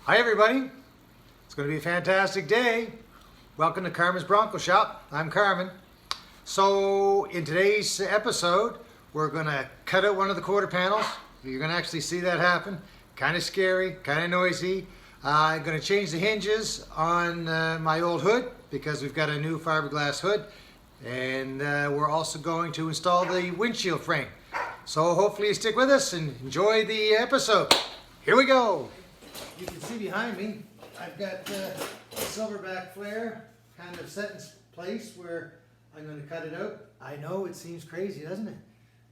Hi everybody, it's going to be a fantastic day. Welcome to Carmens Bronco shop. I'm Carmen. So in today's episode, we're going to cut out one of the quarter panels. You're going to actually see that happen. Kind of scary, kind of noisy. I'm going to change the hinges on my old hood because we've got a new fiberglass hood. And we're also going to install the windshield frame. So hopefully you stick with us and enjoy the episode. Here we go. You can see behind me, I've got a silverback flare kind of set in place where I'm going to cut it out. I know it seems crazy, doesn't it?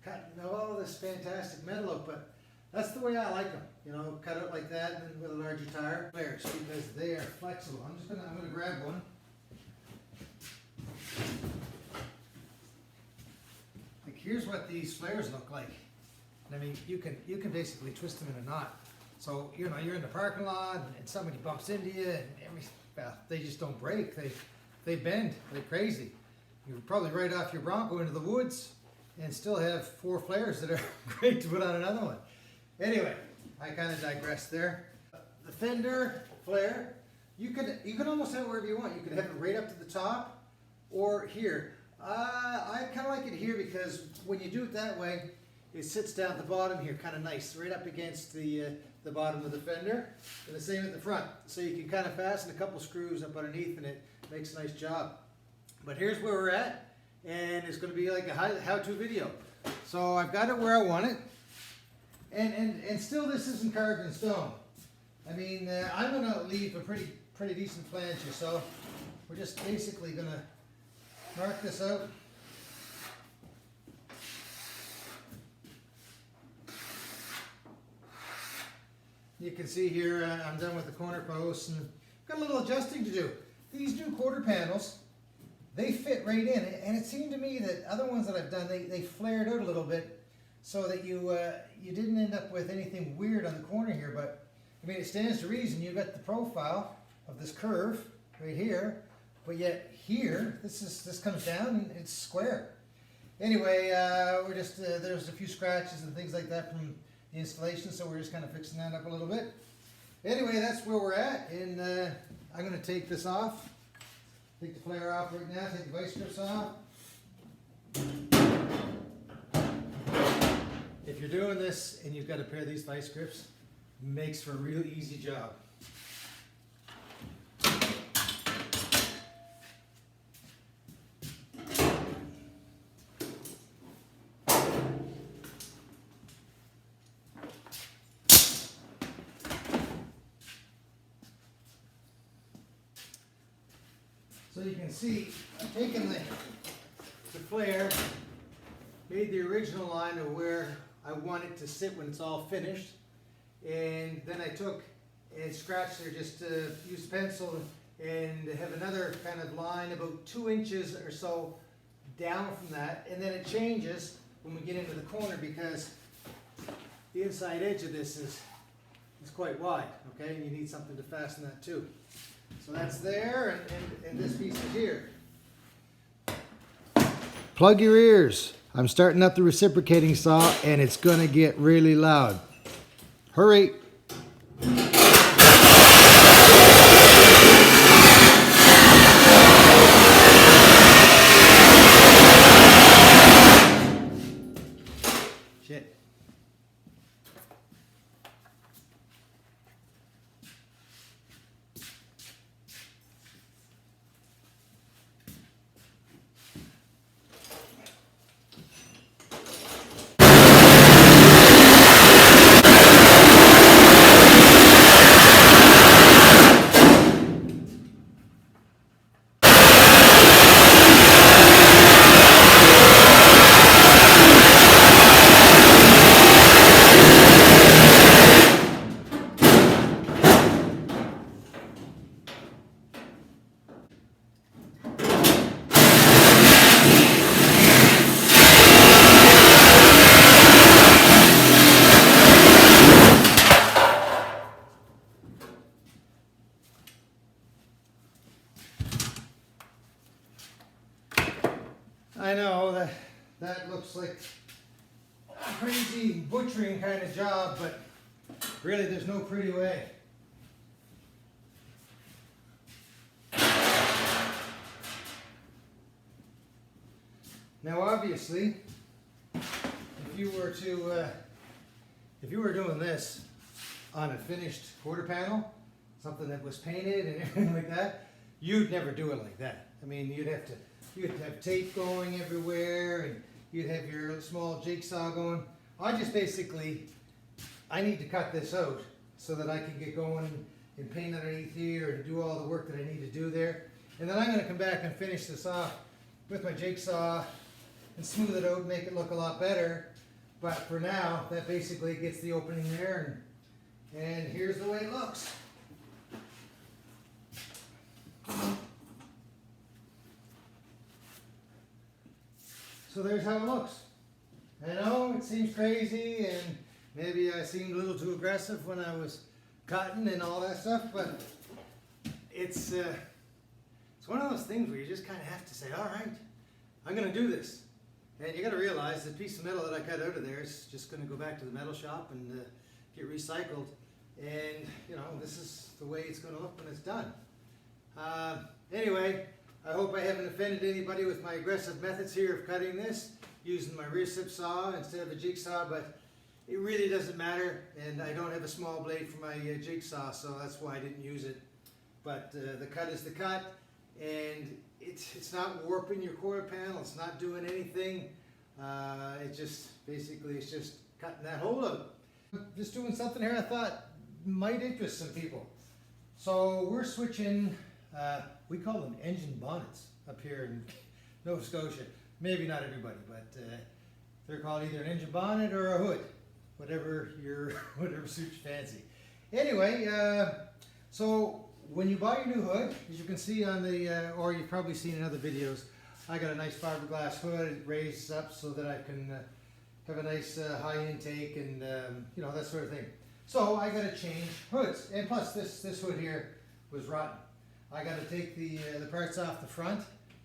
Cutting all this fantastic metal out, but that's the way I like them. You know, cut out like that and then with a larger tire flares because they are flexible. I'm going to grab one. Like here's what these flares look like. I mean, you can basically twist them in a knot. So, you know, you're in the parking lot and somebody bumps into you and they just don't break. They bend like crazy. You would probably ride off your Bronco into the woods and still have 4 flares that are great to put on another one. Anyway, I kind of digress there. The fender flare, you could almost have it wherever you want. You could have it right up to the top or here. I kind of like it here because when you do it that way, it sits down at the bottom here, kind of nice, right up against the bottom of the fender, and the same at the front. So you can kind of fasten a couple screws up underneath and it makes a nice job. But here's where we're at, and it's going to be like a how-to video. So I've got it where I want it, and still this isn't carved in stone. I mean, I'm going to leave a pretty decent flange here, so we're just basically going to mark this out. You can see here I'm done with the corner posts and got a little adjusting to do. These new quarter panels, they fit right in, and it seemed to me that other ones that I've done, they flared out a little bit so that you didn't end up with anything weird on the corner here. But I mean, it stands to reason. You've got the profile of this curve right here, but yet here this comes down and it's square. Anyway, we're just there's a few scratches and things like that from the installation, so we're just kind of fixing that up a little bit. Anyway, that's where we're at, and I'm going to take this off. Take the flare off right now, take the vice grips off. If you're doing this and you've got a pair of these vice grips, it makes for a real easy job. So you can see, I've taken the flare, made the original line of where I want it to sit when it's all finished, and then I took and scratched there, just used pencil and have another kind of line about 2 inches or so down from that, and then it changes when we get into the corner because the inside edge of this is quite wide, okay, and you need something to fasten that to. So that's there, and this piece is here. Plug your ears. I'm starting up the reciprocating saw, and it's going to get really loud. Hurry. Shit. I know that looks like a crazy butchering kind of job, but really there's no pretty way. obviously, if you were doing this on a finished quarter panel, something that was painted and everything like that, you'd never do it like that. I mean, you'd have tape going everywhere, and you'd have your small jigsaw going. I need to cut this out so that I can get going and paint underneath here and do all the work that I need to do there. And then I'm going to come back and finish this off with my jigsaw and smooth it out and make it look a lot better. But for now, that basically gets the opening there, and here's the way it looks. So there's how it looks. I know it seems crazy, and maybe I seemed a little too aggressive when I was cutting and all that stuff, but it's one of those things where you just kind of have to say, all right, I'm going to do this. And you got to realize the piece of metal that I cut out of there is just going to go back to the metal shop and get recycled. And, you know, this is the way it's going to look when it's done. Anyway, I hope I haven't offended anybody with my aggressive methods here of cutting this, using my recip saw instead of a jigsaw, but it really doesn't matter, and I don't have a small blade for my jigsaw, so that's why I didn't use it. But the cut is the cut, and it's not warping your quarter panel, it's not doing anything. It just, basically, it's just cutting that hole out. Just doing something here I thought might interest some people. So we're switching, we call them engine bonnets up here in Nova Scotia. Maybe not everybody, but they're called either an engine bonnet or a hood, whatever suits your fancy. Anyway, so when you buy your new hood, as you can see on the, or you've probably seen in other videos, I got a nice fiberglass hood. It raises up so that I can have a nice high intake and you know, that sort of thing. So I got to change hoods, and plus this hood here was rotten. I got to take the parts off the front,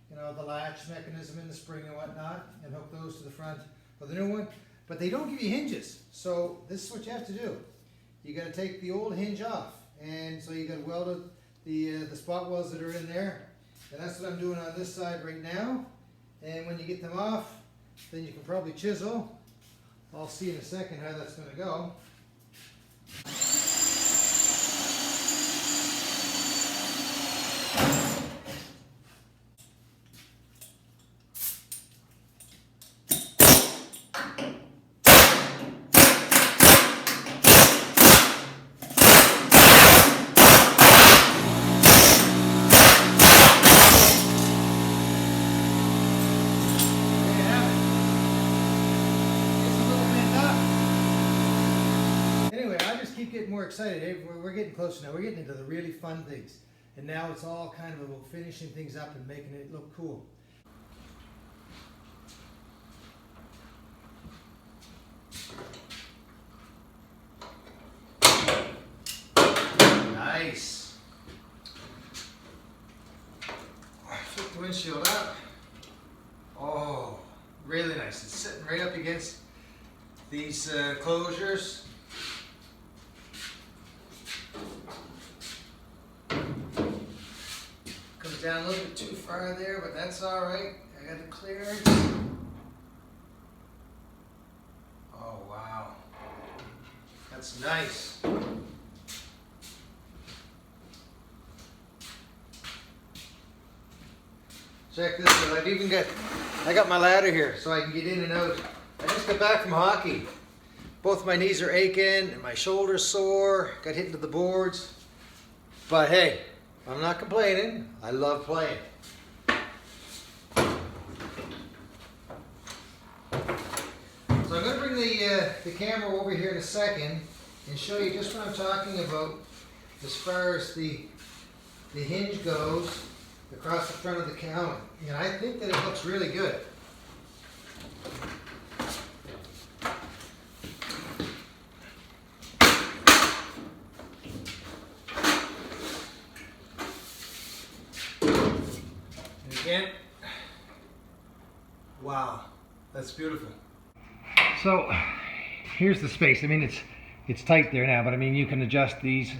you know, the latch mechanism and the spring and whatnot, and hook those to the front of the new one. But they don't give you hinges, so this is what you have to do. You got to take the old hinge off, and so you got to weld the spot welds that are in there, and that's what I'm doing on this side right now. And when you get them off, then you can probably chisel. I'll see in a second how that's going to go. Getting more excited. Hey, we're getting closer now. We're getting into the really fun things, and now it's all kind of about finishing things up and making it look cool. Nice. Flip the windshield up. Oh, really nice. It's sitting right up against these closures. Comes down a little bit too far there, but that's all right. I got it cleared. Oh, wow. That's nice. Check this out. I got my ladder here so I can get in and out. I just got back from hockey. Both my knees are aching and my shoulder's sore. Got hit into the boards. But hey, I'm not complaining. I love playing. So I'm going to bring the camera over here in a second and show you just what I'm talking about as far as the hinge goes across the front of the counter. And I think that it looks really good. Again, wow, that's beautiful. So here's the space. I mean, it's tight there now, but I mean, you can adjust these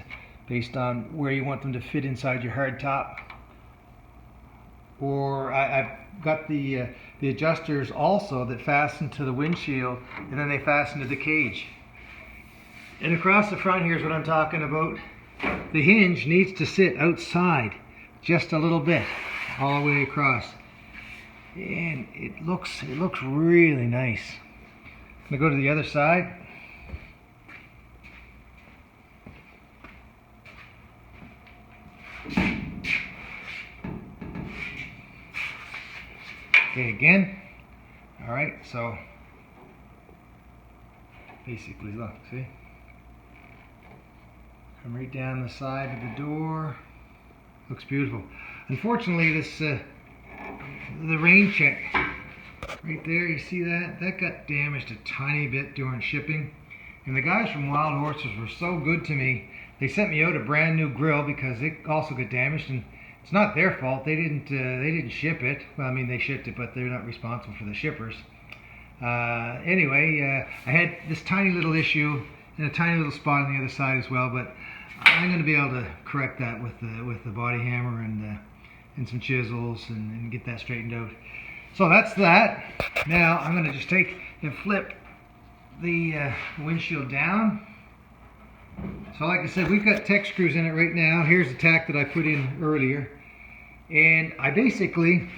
based on where you want them to fit inside your hard top. or I've got the adjusters also that fasten to the windshield, and then they fasten to the cage. And across the front, here's what I'm talking about. The hinge needs to sit outside just a little bit, all the way across. And it looks really nice. I'm gonna go to the other side. Okay, again. All right, so basically, look, see? Come right down the side of the door. Looks beautiful. Unfortunately, this the rain check right there, you see that? That got damaged a tiny bit during shipping. And the guys from Wild Horses were so good to me. They sent me out a brand new grill because it also got damaged, and it's not their fault. They didn't ship it. Well, I mean, they shipped it, but they're not responsible for the shippers. Anyway, I had this tiny little issue and a tiny little spot on the other side as well, but I'm going to be able to correct that with the body hammer and some chisels and get that straightened out. So that's that. Now I'm going to just take and flip the windshield down. So like I said, we've got tech screws in it right now. Here's the tack that I put in earlier. And I basically,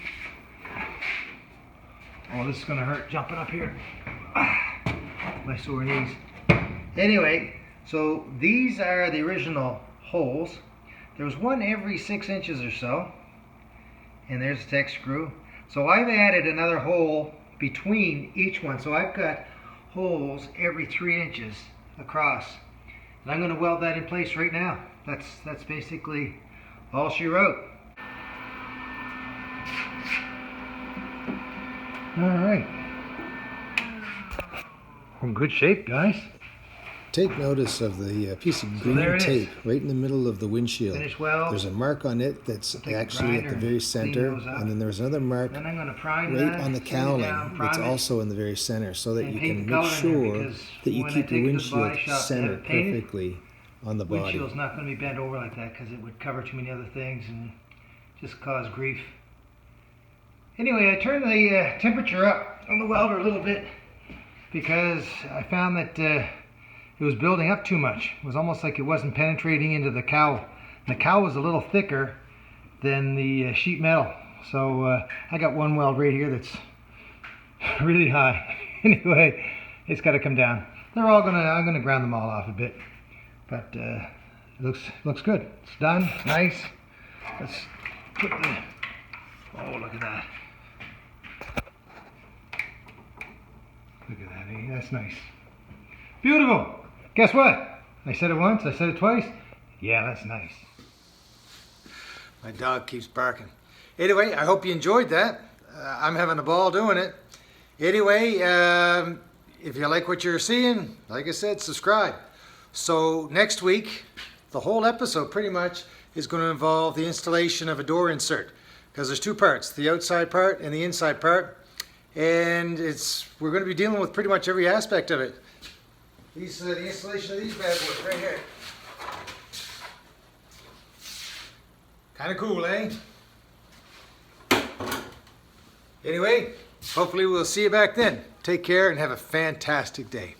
oh, this is going to hurt jumping up here. My sore knees. Anyway, so these are the original holes. There was one every 6 inches or so. And there's the tech screw. So I've added another hole between each one. So I've got holes every 3 inches across. And I'm going to weld that in place right now. That's basically all she wrote. All right. We're in good shape, guys. Take notice of the piece of green tape right in the middle of the windshield. There's a mark on it that's actually at the very center, and then there's another mark right on the cowling that's also in the very center, so that you can make sure that you keep your windshield centered perfectly on the body. Windshield's not going to be bent over like that because it would cover too many other things and just cause grief. Anyway, I turned the temperature up on the welder a little bit because I found that it was building up too much. It was almost like it wasn't penetrating into the cowl. And the cowl was a little thicker than the sheet metal. So I got one weld right here that's really high. Anyway, it's got to come down. I'm gonna ground them all off a bit. But it looks good. It's done. It's nice. Let's put the, oh, look at that. Look at that, eh? That's nice. Beautiful. Guess what? I said it once, I said it twice. Yeah, that's nice. My dog keeps barking. Anyway, I hope you enjoyed that. I'm having a ball doing it. Anyway, if you like what you're seeing, like I said, subscribe. So next week, the whole episode pretty much is going to involve the installation of a door insert, because there's two parts, the outside part and the inside part, and we're going to be dealing with pretty much every aspect of it. The installation of these bad boys right here. Kind of cool, eh? Anyway, hopefully we'll see you back then. Take care and have a fantastic day.